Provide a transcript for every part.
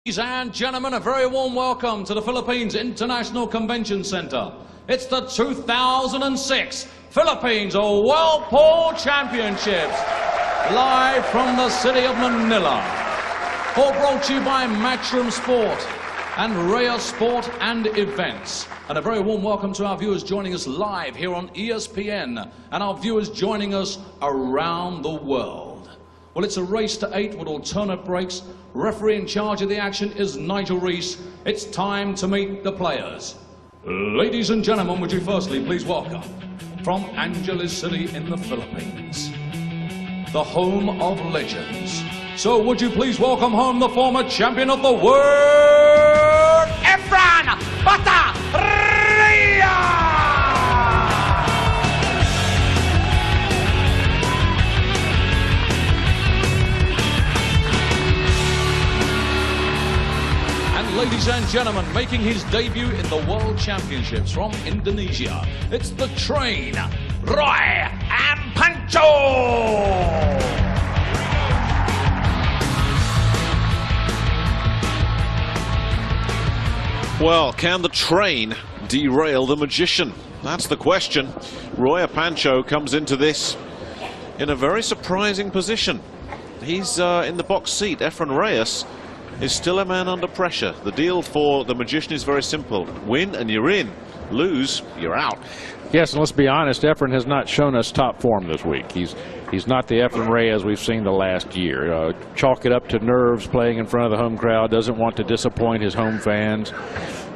Ladies and gentlemen, a very warm welcome to the Philippines International Convention Center. It's the 2006 Philippines World Pole Championships, live from the city of Manila. All brought to you by Matchroom Sport and Reyes Sport and Events. And a very warm welcome to our viewers joining us live here on ESPN and our viewers joining us around the world. Well, it's a race to 8 with alternate breaks. Referee in charge of the action is Nigel Reese. It's time to meet the players. Ladies and gentlemen, would you firstly please welcome from Angeles City in the Philippines, the home of legends. So would you please welcome home the former champion of the world, Efren Reyes! Ladies and gentlemen, making his debut in the World Championships from Indonesia, it's the train, Roy Apancho! Well, can the train derail the magician? That's the question. Roy Apancho comes into this in a very surprising position. He's in the box seat. Efren Reyes is still a man under pressure. The deal for the magician is very simple. Win and you're in. Lose, you're out. Yes, and let's be honest, Efren has not shown us top form this week. He's not the Efren Reyes we've seen the last year. Chalk it up to nerves, playing in front of the home crowd, doesn't want to disappoint his home fans.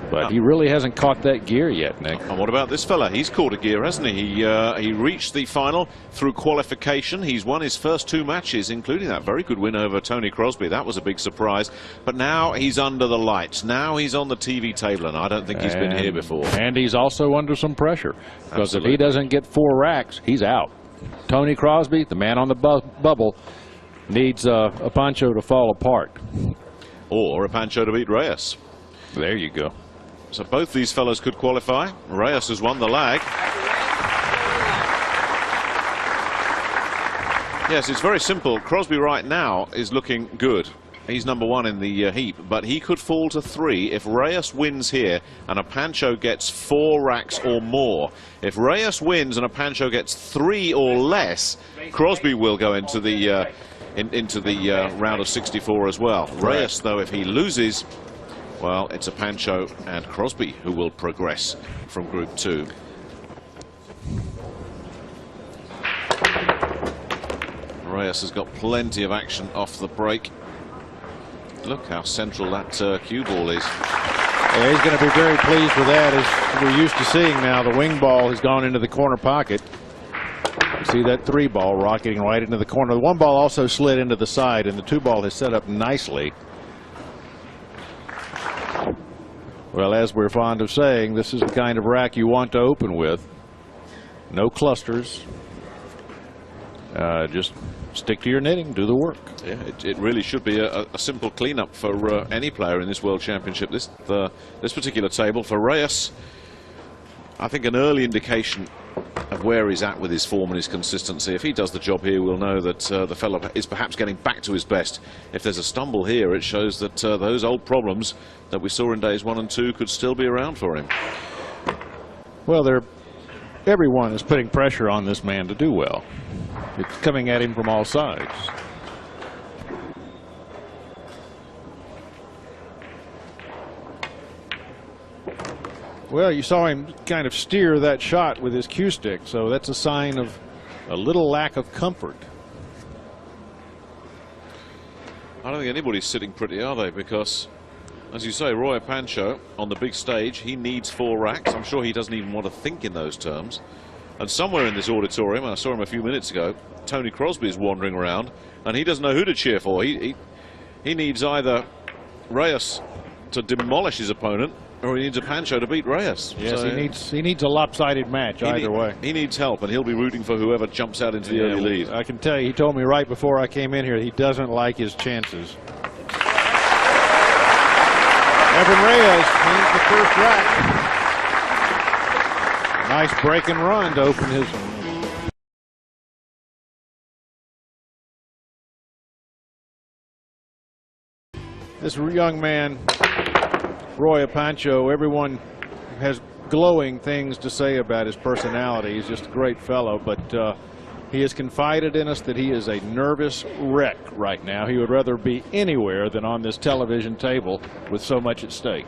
But he really hasn't caught that gear yet, Nick. And what about this fella? He's caught a gear, hasn't he? He reached the final through qualification. He's won his first 2 matches, including that very good win over Tony Crosby. That was a big surprise. But now he's under the lights. Now he's on the TV table, and I don't think he's been here before. And he's also under some pressure. Because if he doesn't get 4 racks, he's out. Tony Crosby, the man on the bubble, needs Apancho to fall apart. Or Apancho to beat Reyes. There you go. So both these fellows could qualify. Reyes has won the lag. Yes, it's very simple. Crosby right now is looking good. He's number 1 in the heap, but he could fall to 3 if Reyes wins here and Apancho gets 4 racks or more. If Reyes wins and Apancho gets 3 or less, Crosby will go into the round of 64 as well. Reyes, though, if he loses, well, it's Apancho and Crosby who will progress from Group 2. Reyes has got plenty of action off the break. Look how central that cue ball is. Yeah, he's going to be very pleased with that, as we're used to seeing now. The wing ball has gone into the corner pocket. You see that 3 ball rocketing right into the corner. The 1 ball also slid into the side, and the 2 ball has set up nicely. Well, as we're fond of saying, this is the kind of rack you want to open with. No clusters. Just stick to your knitting, do the work. Yeah, it really should be a simple cleanup for any player in this World Championship. This particular table for Reyes, I think an early indication of where he's at with his form and his consistency. If he does the job here, we'll know that the fellow is perhaps getting back to his best. If there's a stumble here, it shows that those old problems that we saw in days 1 and 2 could still be around for him. Well, everyone is putting pressure on this man to do well. It's coming at him from all sides. Well, you saw him kind of steer that shot with his cue stick, so that's a sign of a little lack of comfort. I don't think anybody's sitting pretty, are they? Because, as you say, Roy Apancho on the big stage, he needs 4 racks. I'm sure he doesn't even want to think in those terms. And somewhere in this auditorium, I saw him a few minutes ago, Tony Crosby is wandering around, and he doesn't know who to cheer for. He needs either Reyes to demolish his opponent, or he needs Apancho to beat Reyes. Yes, so he needs a lopsided match either way. He needs help, and he'll be rooting for whoever jumps out into the early lead. I can tell you, he told me right before I came in here he doesn't like his chances. Efren Reyes needs the first rack. Nice break and run to open his This young man, Roy Apancho, everyone has glowing things to say about his personality. He's just a great fellow, but he has confided in us that he is a nervous wreck right now. He would rather be anywhere than on this television table with so much at stake.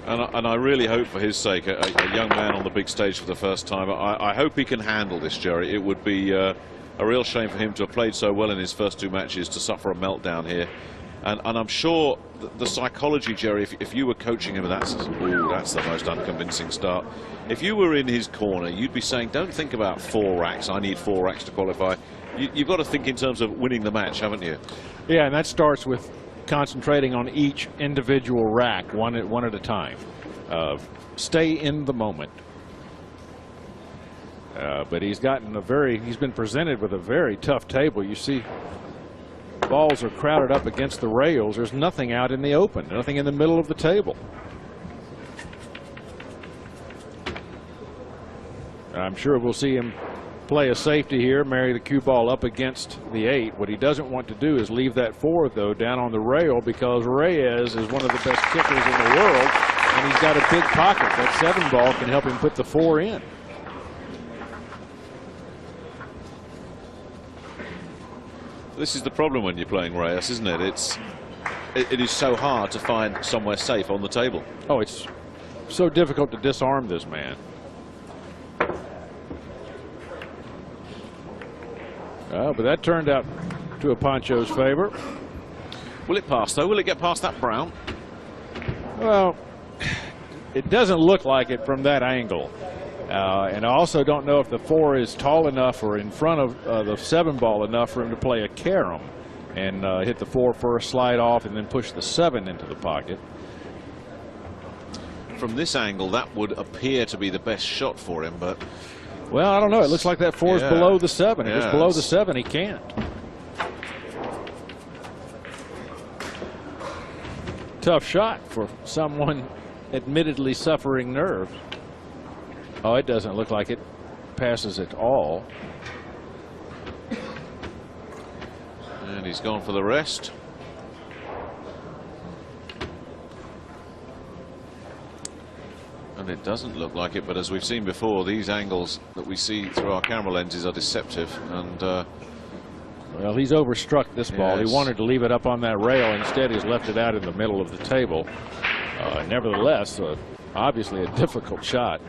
And I really hope for his sake, a young man on the big stage for the first time, I hope he can handle this, Jerry. It would be a real shame for him to have played so well in his first 2 matches to suffer a meltdown here. And I'm sure the psychology, Jerry, if you were coaching him, that's the most unconvincing start. If you were in his corner, you'd be saying, don't think about 4 racks. I need 4 racks to qualify. You've got to think in terms of winning the match, haven't you? Yeah, and that starts with concentrating on each individual rack one at a time. Stay in the moment. But he's been presented with a very tough table. You see, balls are crowded up against the rails. There's nothing out in the open, nothing in the middle of the table. I'm sure we'll see him play a safety here, marry the cue ball up against the 8. What he doesn't want to do is leave that 4, though, down on the rail, because Reyes is one of the best kickers in the world, and he's got a big pocket. That 7 ball can help him put the 4 in. This is the problem when you're playing Reyes, isn't it? It is so hard to find somewhere safe on the table. Oh, it's so difficult to disarm this man. But that turned out to Apancho's favor. Will it pass, though? Will it get past that brown? Well, it doesn't look like it from that angle. And I also don't know if the 4 is tall enough or in front of the 7 ball enough for him to play a carom and hit the 4 first, slide off, and then push the 7 into the pocket. From this angle, that would appear to be the best shot for him, but... Well, I don't know. It looks like that 4 is below the 7. If it's below the 7, he can't. Tough shot for someone admittedly suffering nerves. Oh, it doesn't look like it passes at all. And he's gone for the rest. And it doesn't look like it, but as we've seen before, these angles that we see through our camera lenses are deceptive. And well, he's overstruck this ball. He wanted to leave it up on that rail. Instead, he's left it out in the middle of the table. Nevertheless, obviously a difficult shot.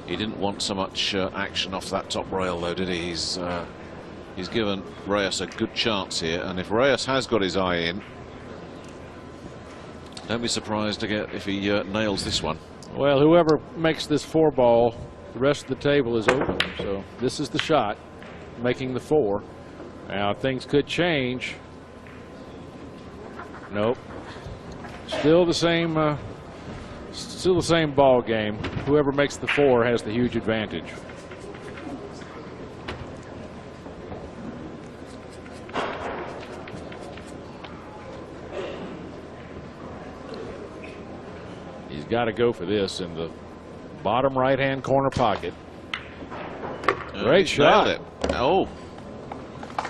He didn't want so much action off that top rail, though, did he? He's given Reyes a good chance here, and if Reyes has got his eye in, don't be surprised if he nails this one. Well, whoever makes this 4 ball, the rest of the table is open. So this is the shot, making the 4. Now things could change. Nope. Still the same ball game. Whoever makes the 4 has the huge advantage. He's got to go for this in the bottom right-hand corner pocket. Great shot. It. Oh.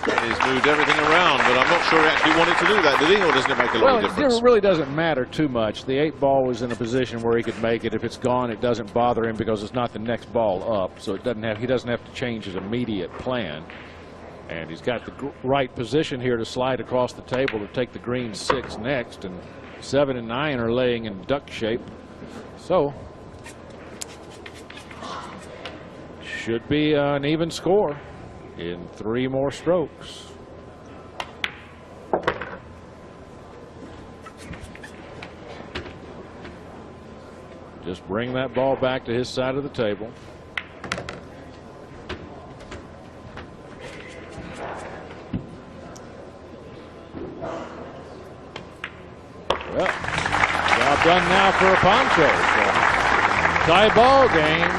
He's moved everything around, but I'm not sure he actually wanted to do that, did he? Or doesn't it make a lot of difference? It really doesn't matter too much. The 8 ball was in a position where he could make it. If it's gone, it doesn't bother him because it's not the next ball up. So he doesn't have to change his immediate plan. And he's got the right position here to slide across the table to take the green 6 next. And 7 and 9 are laying in duck shape. So should be an even score in 3 more strokes. Just bring that ball back to his side of the table. Well, job done now for Apancho. So, tie ball game,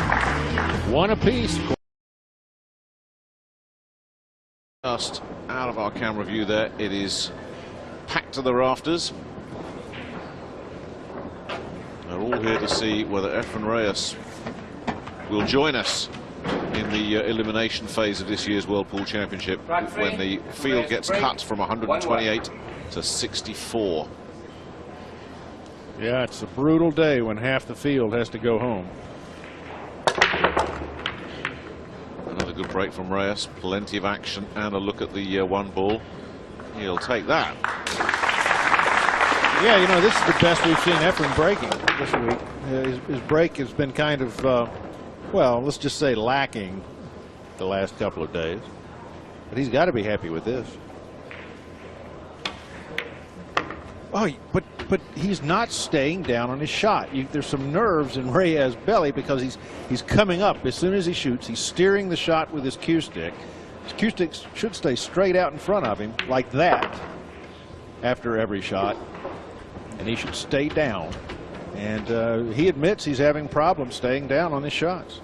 1 apiece. Just out of our camera view there, it is packed to the rafters. They're all here to see whether Efren Reyes will join us in the elimination phase of this year's World Pool Championship, when the field gets cut from 128 to 64. Yeah, it's a brutal day when half the field has to go home. Another good break from Reyes. Plenty of action and a look at the one ball. He'll take that. Yeah, you know, this is the best we've seen Efren breaking this week. His break has been kind of, well, let's just say lacking the last couple of days. But he's got to be happy with this. Oh, but he's not staying down on his shot. There's some nerves in Reyes' belly because he's coming up. As soon as he shoots, he's steering the shot with his cue stick. His cue stick should stay straight out in front of him like that after every shot. And he should stay down. And he admits he's having problems staying down on his shots.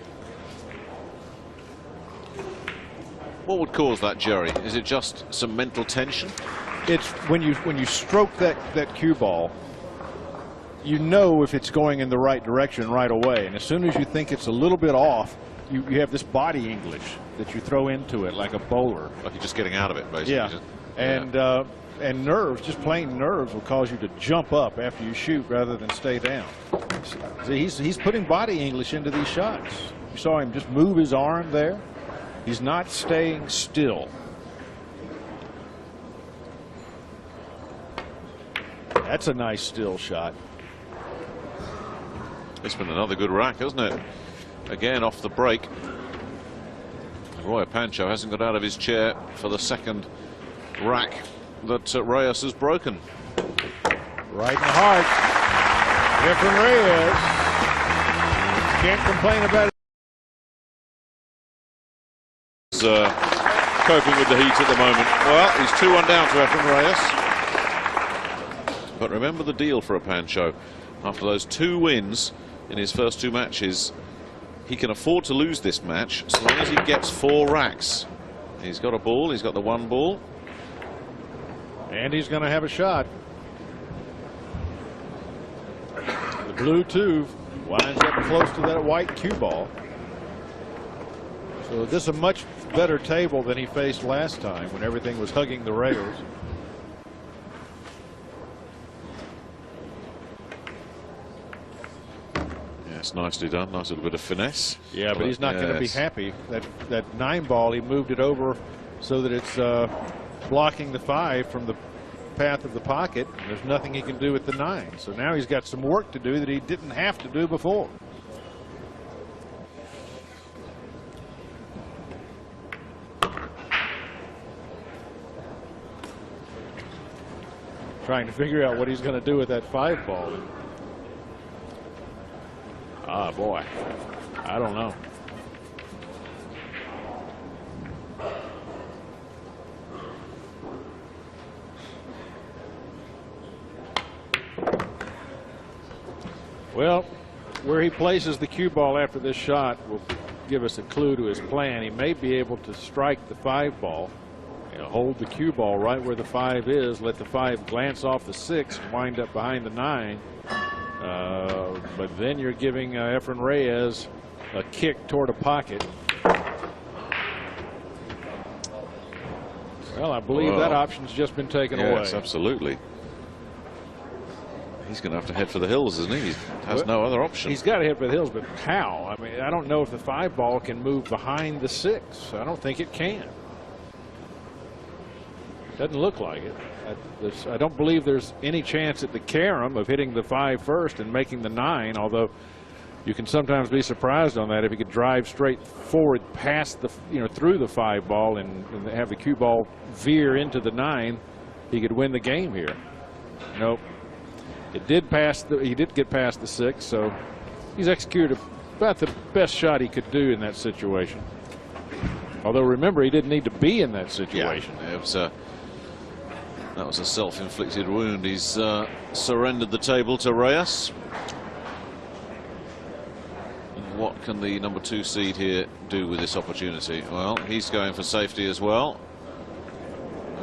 What would cause that, Jerry? Is it just some mental tension? It's when you stroke that cue ball, you know if it's going in the right direction right away. And as soon as you think it's a little bit off, you have this body English that you throw into it like a bowler. Like you're just getting out of it, basically. Yeah. And nerves, just plain nerves, will cause you to jump up after you shoot rather than stay down. See, he's putting body English into these shots. You saw him just move his arm there. He's not staying still. That's a nice still shot. It's been another good rack, hasn't it? Again, off the break. Roy Apancho hasn't got out of his chair for the second rack that Reyes has broken. Right in the heart. Efren Reyes. Can't complain about it. He's coping with the heat at the moment. Well, he's 2-1 down to Efren Reyes. But remember the deal for Apancho. After those 2 wins in his first 2 matches, he can afford to lose this match so long as he gets 4 racks. He's got a ball. He's got the 1 ball. And he's going to have a shot. The blue 2 winds up close to that white cue ball. So this is a much better table than he faced last time when everything was hugging the rails. Yes, nicely done. Nice little bit of finesse. Yeah, but he's not going to be happy. That 9 ball, he moved it over so that it's blocking the 5 from the path of the pocket. There's nothing he can do with the 9. So now he's got some work to do that he didn't have to do before. Trying to figure out what he's going to do with that 5 ball. Ah, boy, I don't know. Well, where he places the cue ball after this shot will give us a clue to his plan. He may be able to strike the 5 ball, hold the cue ball right where the 5 is, let the 5 glance off the 6 and wind up behind the 9. But then you're giving Efren Reyes a kick toward a pocket. Well, I believe that option's just been taken away. Yes, absolutely. He's going to have to head for the hills, isn't he? He has no other option. He's got to head for the hills, but how? I mean, I don't know if the 5 ball can move behind the 6. I don't think it can. Doesn't look like it. I don't believe there's any chance at the carom of hitting the 5 first and making the 9, although you can sometimes be surprised on that. If he could drive straight forward past the, through the 5 ball and have the cue ball veer into the 9, he could win the game here. Nope. It did pass he did get past the 6, so he's executed about the best shot he could do in that situation. Although remember, he didn't need to be in that situation. Yeah, it was that was a self-inflicted wound. He's surrendered the table to Reyes. And what can the number 2 seed here do with this opportunity? Well, he's going for safety as well.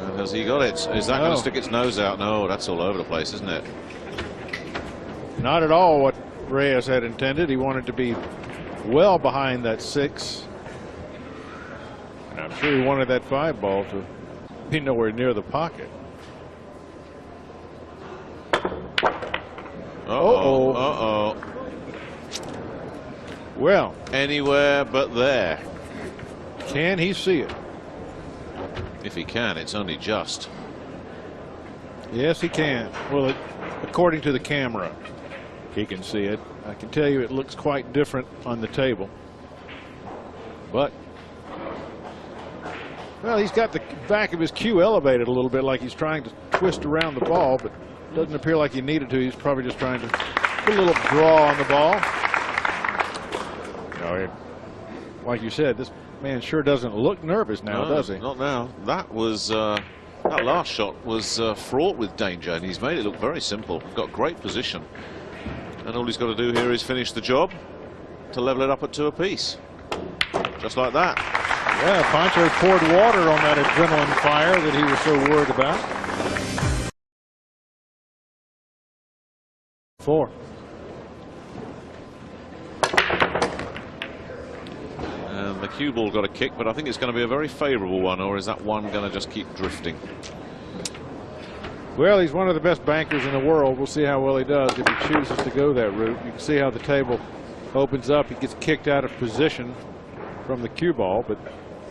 And has he got it? Is that going to stick its nose out? No, that's all over the place, isn't it? Not at all what Reyes had intended. He wanted to be well behind that 6 And I'm sure he wanted that 5 ball to be nowhere near the pocket. Uh-oh. Uh-oh. Well, anywhere but there. Can he see it? If he can, it's only just. Yes, he can. Well, according to the camera, he can see it. I can tell you it looks quite different on the table. But, well, he's got the back of his cue elevated a little bit, like he's trying to twist around the ball, but doesn't appear like he needed to. He's probably just trying to put a little draw on the ball. No, like you said, this man sure doesn't look nervous now, No, does he? Not now. That was that last shot was fraught with danger, and he's made it look very simple. Got great position, and all he's got to do here is finish the job to level it up at 2 apiece, just like that. Yeah, Pancho poured water on that adrenaline fire that he was so worried about. 4. And the cue ball got a kick, but I think it's going to be a very favorable one, or is that one going to just keep drifting? Well, he's one of the best bankers in the world. We'll see how well he does if he chooses to go that route. You can see how the table opens up. He gets kicked out of position from the cue ball, but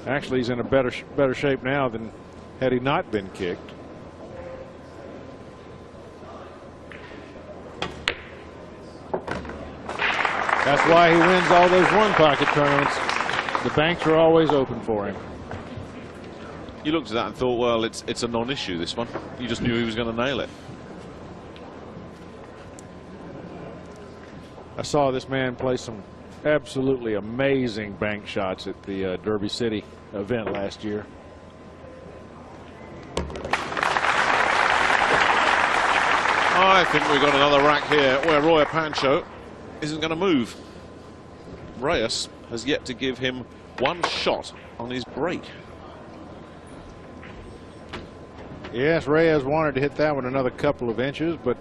actually he's in a better shape now than had he not been kicked. That's why he wins all those one-pocket tournaments. The banks are always open for him. You looked at that and thought, well, it's a non-issue, this one. You just knew he was going to nail it. I saw this man play some absolutely amazing bank shots at the Derby City event last year. I think we've got another rack here where Roy Apancho isn't going to move. Reyes has yet to give him one shot on his break. Yes, Reyes wanted to hit that one another couple of inches, but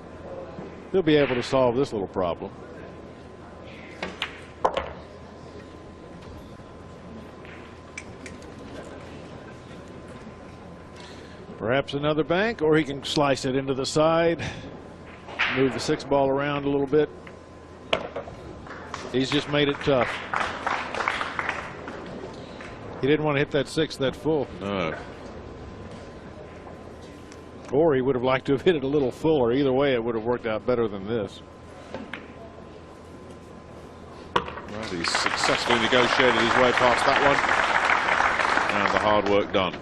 he'll be able to solve this little problem. Perhaps another bank, or he can slice it into the side, move the 6 ball around a little bit. He's just made it tough. He didn't want to hit that 6 that full. No. Or he would have liked to have hit it a little fuller. Either way, it would have worked out better than this. Well, he's successfully negotiated his way past that one. And the hard work done.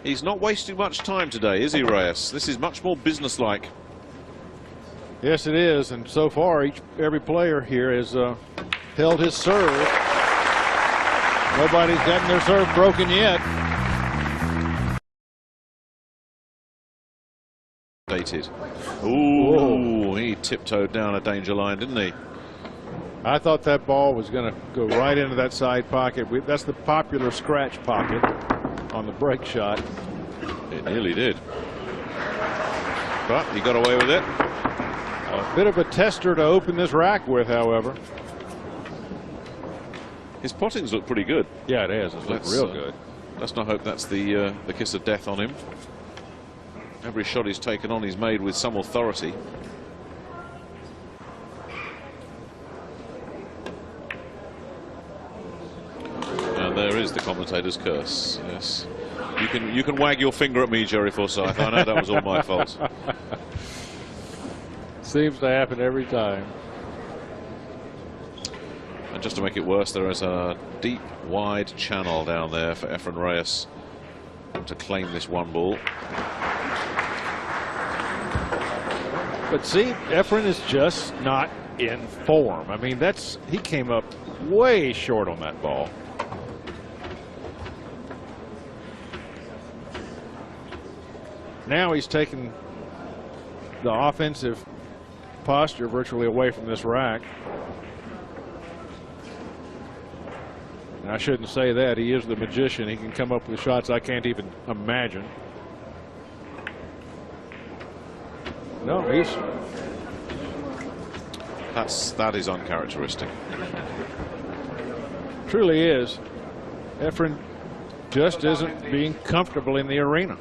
He's not wasting much time today, is he, Reyes? This is much more businesslike. Yes, it is. And so far, every player here has held his serve. Nobody's gotten their serve broken yet. Dated. Ooh, he tiptoed down a danger line, didn't he? I thought that ball was going to go right into that side pocket. That's the popular scratch pocket on the break shot. It nearly did. But he got away with it. A bit of a tester to open this rack with, however. His pottings look pretty good. Yeah, it is. It's looked real good. Let's not hope that's the kiss of death on him. Every shot he's taken on, he's made with some authority. And there is the commentator's curse. Yes, you can wag your finger at me, Jerry Forsyth. I know that was all my fault. Seems to happen every time. And just to make it worse, there is a deep, wide channel down there for Efren Reyes to claim this 1 ball. But see, Efren is just not in form. I mean, he came up way short on that ball. Now he's taken the offensive posture virtually away from this rack. And I shouldn't say that. He is the magician. He can come up with shots I can't even imagine. No, that is uncharacteristic. Truly is. Efren just isn't being comfortable in the arena.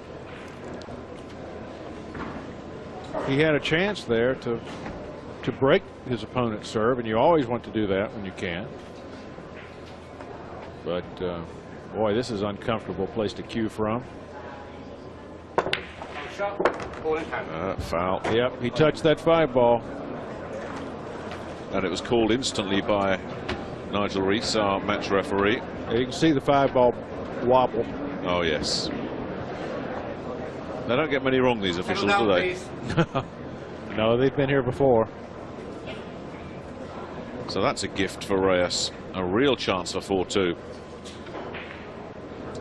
He had a chance there to break his opponent's serve, and you always want to do that when you can. But boy, this is an uncomfortable place to cue from. Foul. Yep, he touched that 5 ball. And it was called instantly by Nigel Rees, our match referee. You can see the 5 ball wobble. Oh, yes. They don't get many wrong, these officials, do they? No, they've been here before. So that's a gift for Reyes. A real chance for 4-2.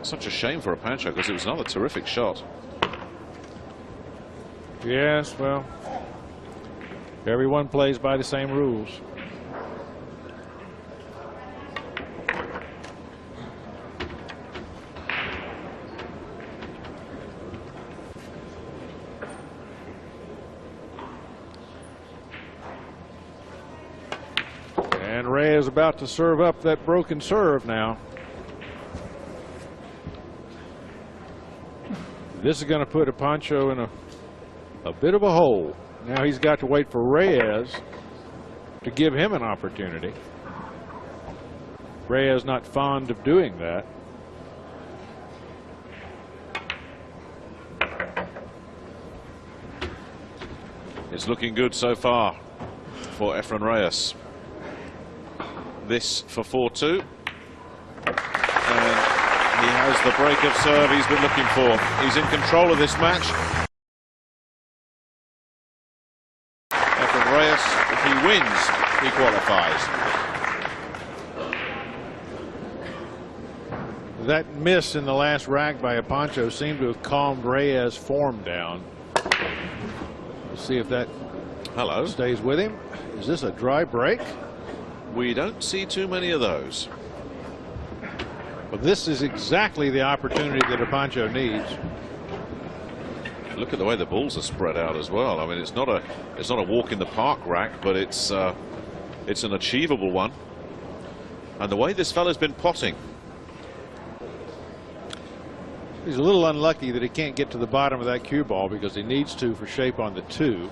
Such a shame for Apancho because it was another terrific shot. Yes, well, everyone plays by the same rules. And Ray is about to serve up that broken serve now. This is going to put Apancho in a bit of a hole. Now he's got to wait for Reyes to give him an opportunity. Reyes not fond of doing that. It's looking good so far for Efren Reyes. This for 4-2. And he has the break of serve he's been looking for. He's in control of this match. Efren Reyes, if he wins, he qualifies. That miss in the last rack by Apancho seemed to have calmed Reyes' form down. We'll see if that stays with him. Is this a dry break? We don't see too many of those. But this is exactly the opportunity that Apancho needs. Look at the way the balls are spread out as well. I mean, it's not a walk in the park rack, but it's an achievable one. And the way this fella's been potting. He's a little unlucky that he can't get to the bottom of that cue ball because he needs to for shape on the 2.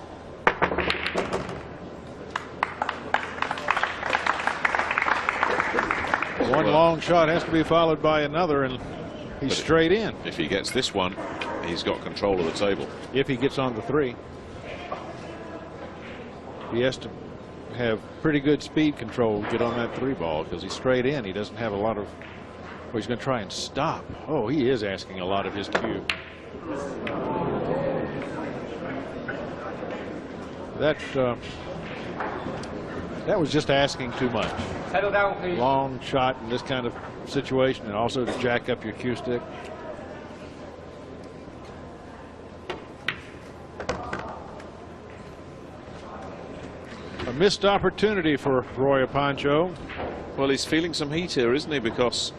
One long shot has to be followed by another, and he's straight in. If he gets this one, he's got control of the table. If he gets on the 3. He has to have pretty good speed control to get on that 3 ball because he's straight in. He doesn't have a lot of... Well, he's going to try and stop. Oh, he is asking a lot of his cue. That was just asking too much. Settle down, please. Long shot in this kind of situation, and also to jack up your cue stick. A missed opportunity for Roy Apancho. Well, he's feeling some heat here, isn't he? Because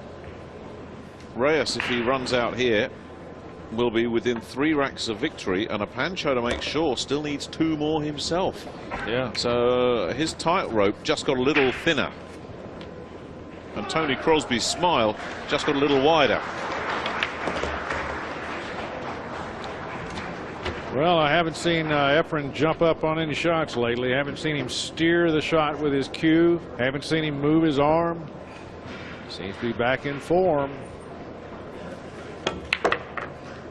Reyes, if he runs out here, will be within 3 racks of victory, and Apancho, to make sure, still needs 2 more himself. Yeah. So his tightrope just got a little thinner, and Tony Crosby's smile just got a little wider. Well, I haven't seen Efren jump up on any shots lately. I haven't seen him steer the shot with his cue. Haven't seen him move his arm. Seems to be back in form.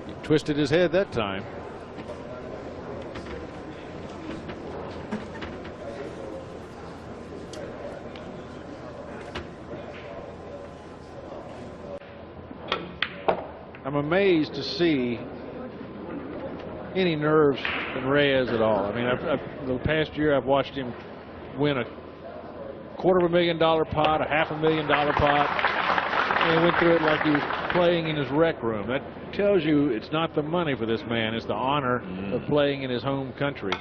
He twisted his head that time. I'm amazed to see any nerves in Reyes at all. I mean, the past year I've watched him win a $250,000 pot, a $500,000 pot, and he went through it like he was playing in his rec room. That tells you it's not the money for this man, it's the honor of playing in his home country.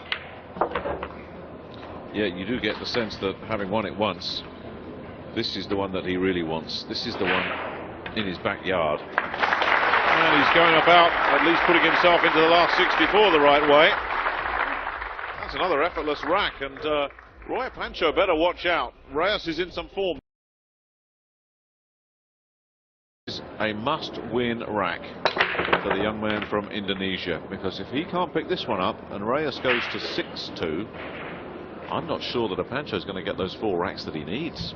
Yeah, you do get the sense that having won it once, this is the one that he really wants. This is the one in his backyard. And he's going about, at least putting himself into the last 64 the right way. That's another effortless rack, and Roy Apancho better watch out. Reyes is in some form. a must-win rack for the young man from Indonesia, because if he can't pick this one up and Reyes goes to 6-2, I'm not sure that Apancho is going to get those 4 racks that he needs.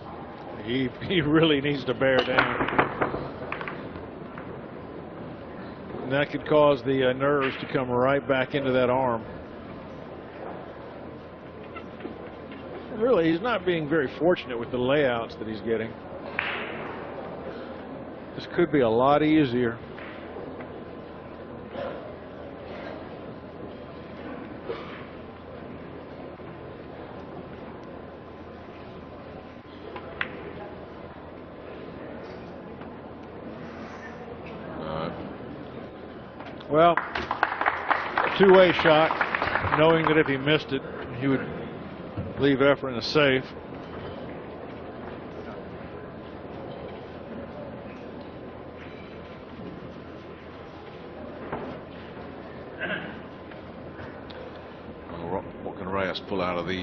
He really needs to bear down. And that could cause the nerves to come right back into that arm. Really, he's not being very fortunate with the layouts that he's getting. This could be a lot easier. Well, a two-way shot, knowing that if he missed it, he would leave Efren a safe. What can Reyes pull out of the...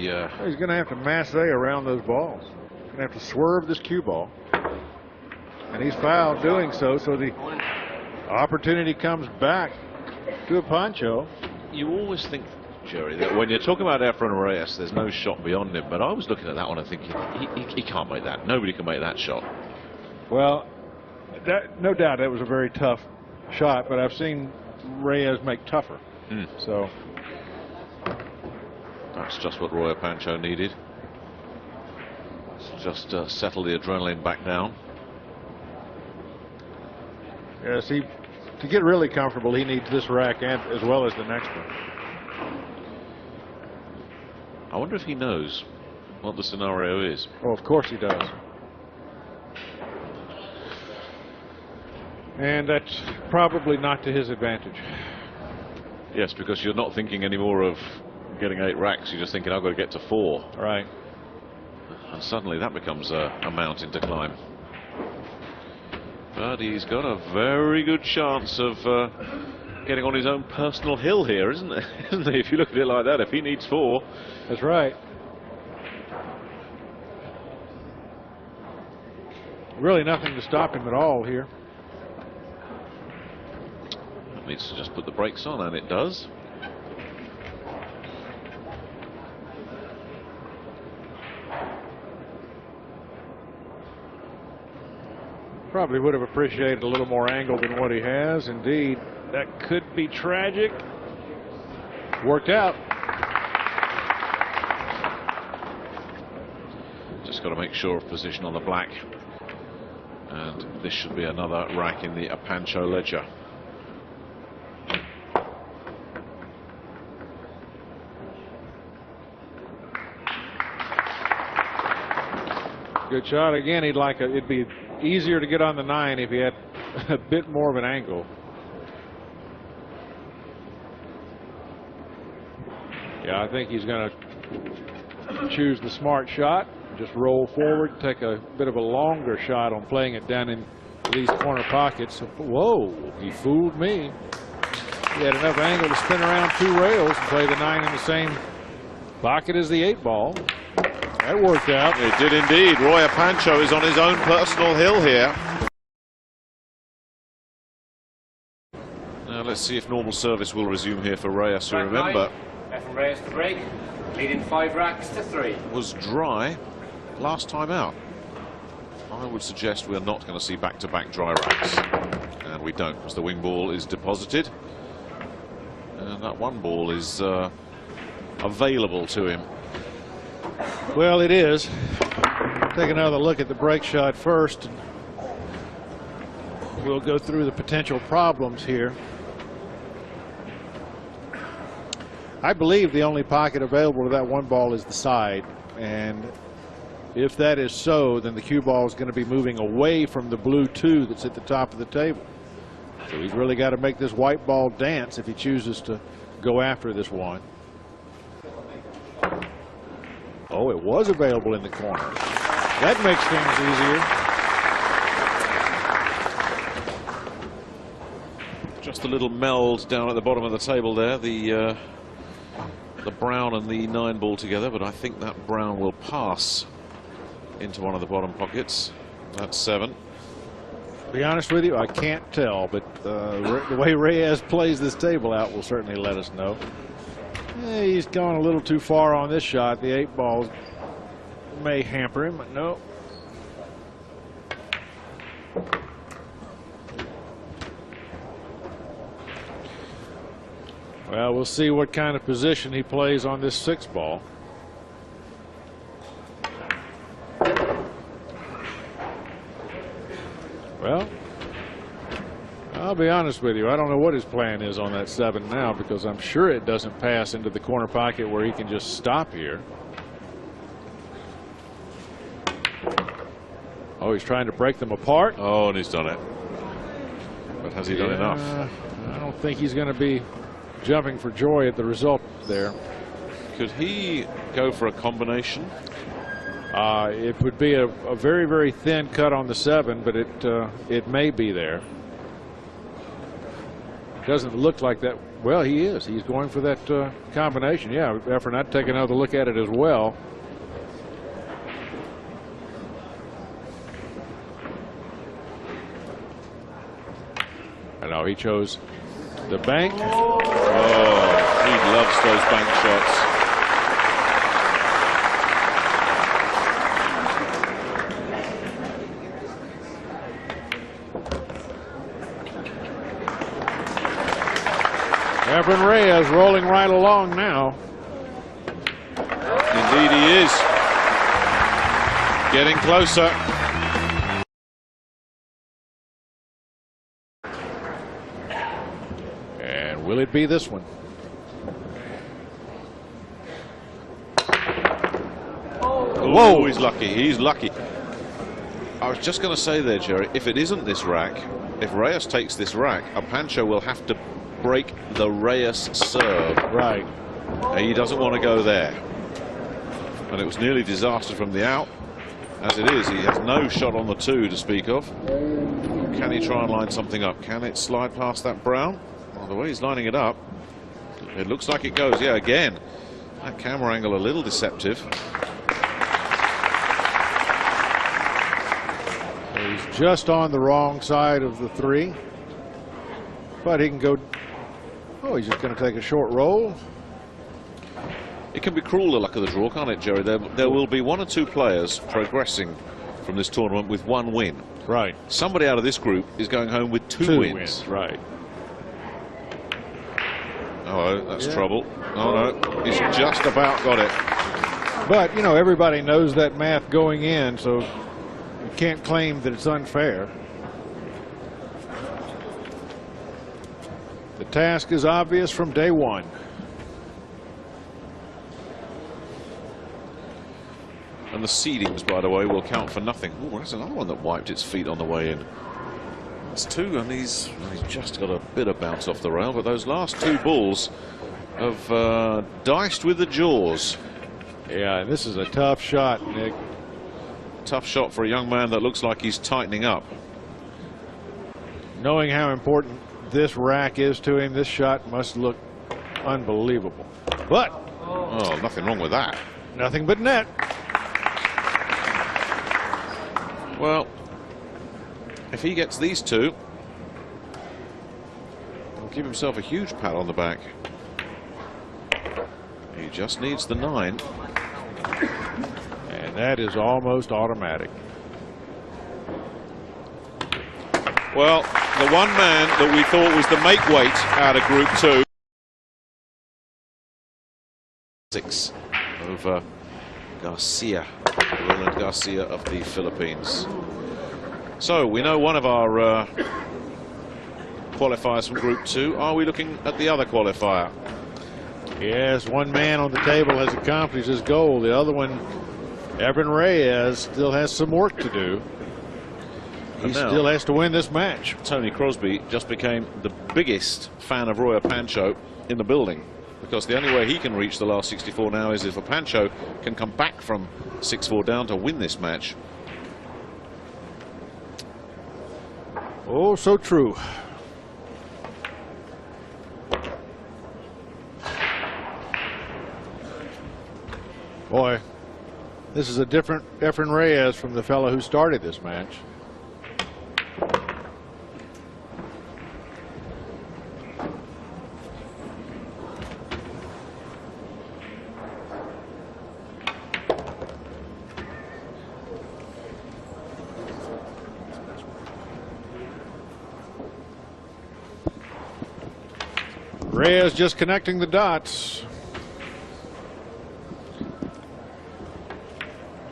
He's going to have to masse around those balls. He's going to have to swerve this cue ball. And he's fouled doing so, so the opportunity comes back to Apancho. You always think, Jerry, that when you're talking about Efren Reyes, there's no shot beyond him. But I was looking at that one and thinking, he can't make that. Nobody can make that shot. Well, no doubt that was a very tough shot, but I've seen Reyes make tougher. So that's just what Roy Apancho needed. Just settle the adrenaline back down. Yes, to get really comfortable, he needs this rack and as well as the next one. I wonder if he knows what the scenario is. Oh, of course he does. And that's probably not to his advantage. Yes, because you're not thinking anymore of getting 8 racks. You're just thinking, I've got to get to 4. Right. And suddenly that becomes a mountain to climb. But he's got a very good chance of getting on his own personal hill here, isn't he? If you look at it like that, if he needs 4. That's right. Really nothing to stop him at all here. It needs to just put the brakes on, and it does. Probably would have appreciated a little more angle than what he has. Indeed, that could be tragic. Worked out. Just got to make sure of position on the black. And this should be another rack in the Apancho ledger. Good shot again. It'd be easier to get on the 9 if he had a bit more of an angle. Yeah, I think he's going to choose the smart shot. Just roll forward, take a bit of a longer shot on playing it down in these corner pockets. Whoa, he fooled me. He had enough angle to spin around 2 rails and play the 9 in the same pocket as the 8 ball. That worked out. It did indeed. Roy Apancho is on his own personal hill here. Now let's see if normal service will resume here for Reyes, who, remember, Efren Reyes to break, leading 5 racks to 3. was dry last time out. I would suggest we're not going to see back-to-back dry racks. And we don't, because the wing ball is deposited. And that 1 ball is available to him. Well, it is. Take another look at the break shot first. We'll go through the potential problems here. I believe the only pocket available to that 1 ball is the side. And if that is so, then the cue ball is going to be moving away from the blue 2 that's at the top of the table. So he's really got to make this white ball dance if he chooses to go after this 1. Oh, it was available in the corner. That makes things easier. Just a little meld down at the bottom of the table there. The brown and the 9 ball together, but I think that brown will pass into one of the bottom pockets. That's 7. To be honest with you, I can't tell, but the way Reyes plays this table out will certainly let us know. He's gone a little too far on this shot. The 8 ball may hamper him, but no. Well, we'll see what kind of position he plays on this 6 ball. Well, I'll be honest with you. I don't know what his plan is on that 7 now, because I'm sure it doesn't pass into the corner pocket where he can just stop here. Oh, he's trying to break them apart. Oh, and he's done it. But has he done enough? I don't think he's going to be jumping for joy at the result there. Could he go for a combination? It would be a very, very thin cut on the 7, but it may be there. Doesn't look like that. Well, he is. He's going for that combination. Yeah, Efren, I'd take another look at it as well. I know he chose the bank. Oh, he loves those bank shots. Efren Reyes rolling right along now. Indeed he is. Getting closer. And will it be this one? Whoa, he's lucky. He's lucky. I was just going to say there, Jerry, if it isn't this rack, if Reyes takes this rack, Apancho will have to break the Reyes serve. Right. He doesn't want to go there. And it was nearly disaster from the out. As it is, he has no shot on the 2 to speak of. Can he try and line something up? Can it slide past that brown? Well, the way he's lining it up, it looks like it goes. Yeah, again, that camera angle a little deceptive. He's just on the wrong side of the 3. But he can go. Oh, he's just going to take a short roll. It can be cruel, the luck of the draw, can't it, Jerry? There will be 1 or 2 players progressing from this tournament with 1 win. Right. Somebody out of this group is going home with 2 wins. Right. Oh, that's trouble. Oh, no. He's just about got it. But, you know, everybody knows that math going in, so you can't claim that it's unfair. The task is obvious from day 1. And the seedings, by the way, will count for nothing. Oh, there's another one that wiped its feet on the way in. That's 2, and he's just got a bit of bounce off the rail, but those last 2 balls have diced with the jaws. Yeah, and this is a tough shot, Nick. Tough shot for a young man that looks like he's tightening up. Knowing how important this rack is to him, this shot must look unbelievable. But oh, nothing wrong with that. Nothing but net. Well, if he gets these 2, he'll give himself a huge pat on the back. He just needs the 9. And that is almost automatic. Well, the one man that we thought was the make weight out of Group 2. 6 over Garcia, Roland Garcia of the Philippines. So we know one of our qualifiers from Group 2. Are we looking at the other qualifier? Yes, one man on the table has accomplished his goal. The other one, Efren Reyes, still has some work to do. He still has to win this match. Tony Crosby just became the biggest fan of Roy Apancho in the building, because the only way he can reach the last 64 now is if Apancho can come back from 6-4 down to win this match. Oh, so true. Boy, this is a different Efren Reyes from the fellow who started this match. Reyes just connecting the dots.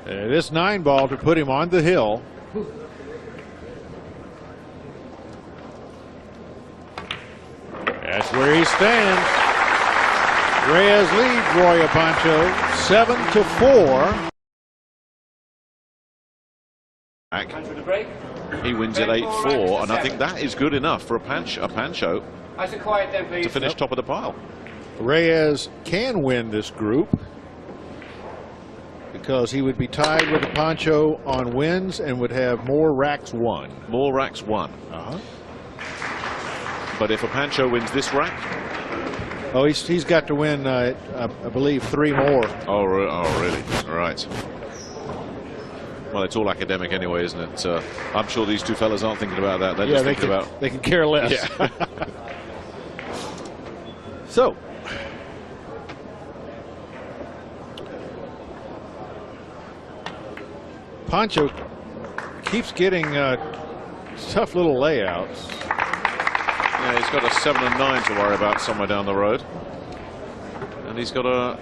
This 9-ball to put him on the hill. That's where he stands. Reyes leads Roy Apancho 7-4. He wins at 8-4, and I think that is good enough for Apancho to finish top of the pile. Reyes can win this group because he would be tied with Apancho on wins and would have more racks won. More racks won. But if Apancho wins this rack, oh, he's got to win, I believe, 3 more. Oh, really? All right. Well, it's all academic anyway, isn't it? I'm sure these two fellas aren't thinking about that. They're just thinking about. They can care less. Yeah. So, Pancho keeps getting tough little layouts. Yeah, he's got a 7 and 9 to worry about somewhere down the road, and he's got a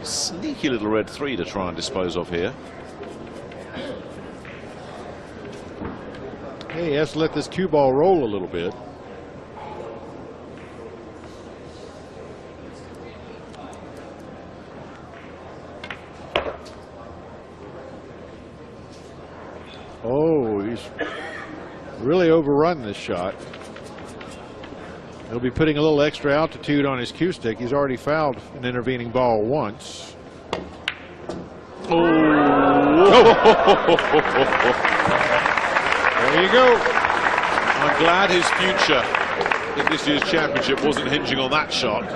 sneaky little red 3 to try and dispose of here. Hey, he has to let this cue ball roll a little bit. Oh, he's really overrun this shot. He'll be putting a little extra altitude on his cue stick. He's already fouled an intervening ball once. Oh. There you go. I'm glad his future in this year's championship wasn't hinging on that shot.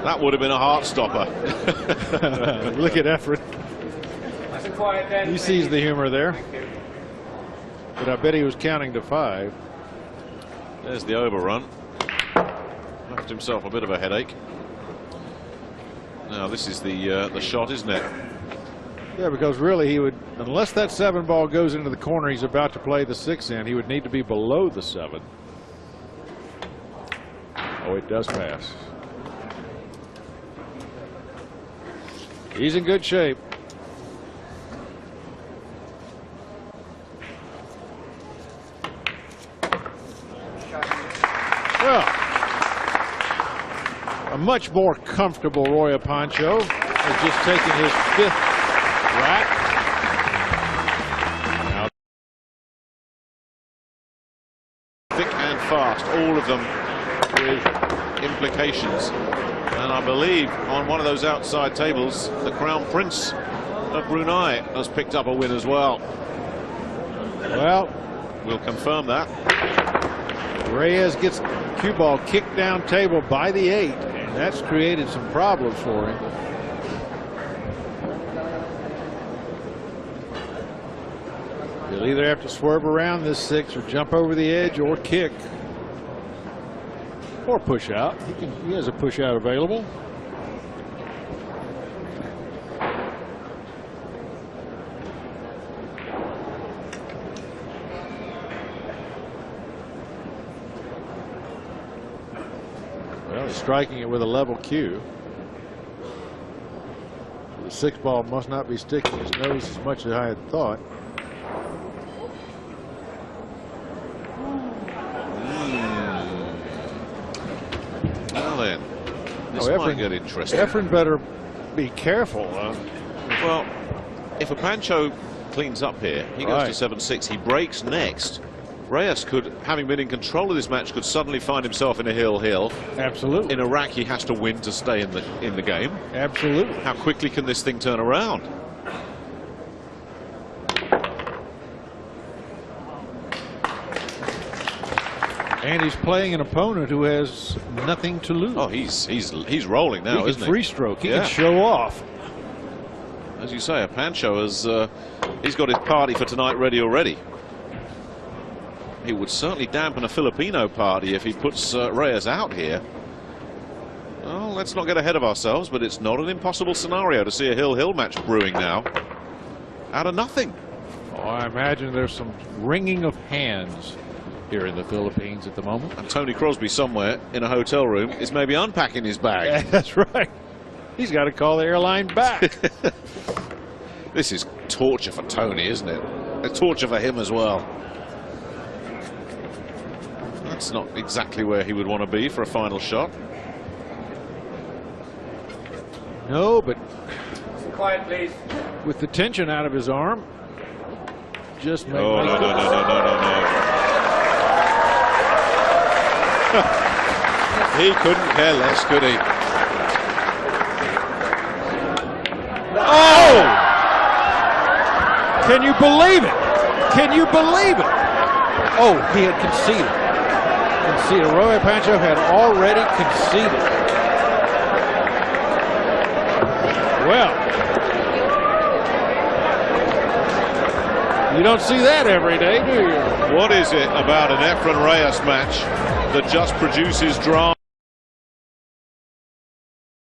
That would have been a heart stopper. Look at Efren. He sees the humor there. But I bet he was counting to 5. There's the overrun. Left himself a bit of a headache. Now this is the shot, isn't it? Yeah, because really he would, unless that 7 ball goes into the corner he's about to play the 6 in, he would need to be below the 7. Oh, it does pass. He's in good shape. Well, a much more comfortable Roy Apancho has just taken his 5th rack. Now, thick and fast, all of them with implications. And I believe on one of those outside tables, the Crown Prince of Brunei has picked up a win as well. Well, we'll confirm that. Reyes gets cue ball kicked down table by the 8, and that's created some problems for him. He'll either have to swerve around this 6 or jump over the edge or kick. Or push out. He has a push out available. Well, he's striking it with a level cue. The 6 ball must not be sticking his nose as much as I had thought. Well then, this might get interesting. Efren better be careful. Well, if Apancho cleans up here, he goes to 7-6. He breaks next. Reyes could, having been in control of this match, could suddenly find himself in a hill. Absolutely. In a rack he has to win to stay in the game. Absolutely. How quickly can this thing turn around? And he's playing an opponent who has nothing to lose. Oh, he's rolling now, isn't he? Free stroke. He can show off. As you say, Apancho has he's got his party for tonight ready already. He would certainly dampen a Filipino party if he puts Reyes out here. Well, let's not get ahead of ourselves, but it's not an impossible scenario to see a hill-hill match brewing now. Out of nothing. Oh, I imagine there's some wringing of hands here in the Philippines at the moment. And Tony Crosby somewhere in a hotel room is maybe unpacking his bag. Yeah, that's right. He's got to call the airline back. This is torture for Tony, isn't it? It's torture for him as well. That's not exactly where he would want to be for a final shot. No, but Quiet, please. with the tension out of his arm, just make Oh, no. He couldn't care less, could he? Oh! Can you believe it? Can you believe it? Oh, he had conceded. Roy Apancho had already conceded. Well, you don't see that every day, do you? What is it about an Efren Reyes match that just produces drama?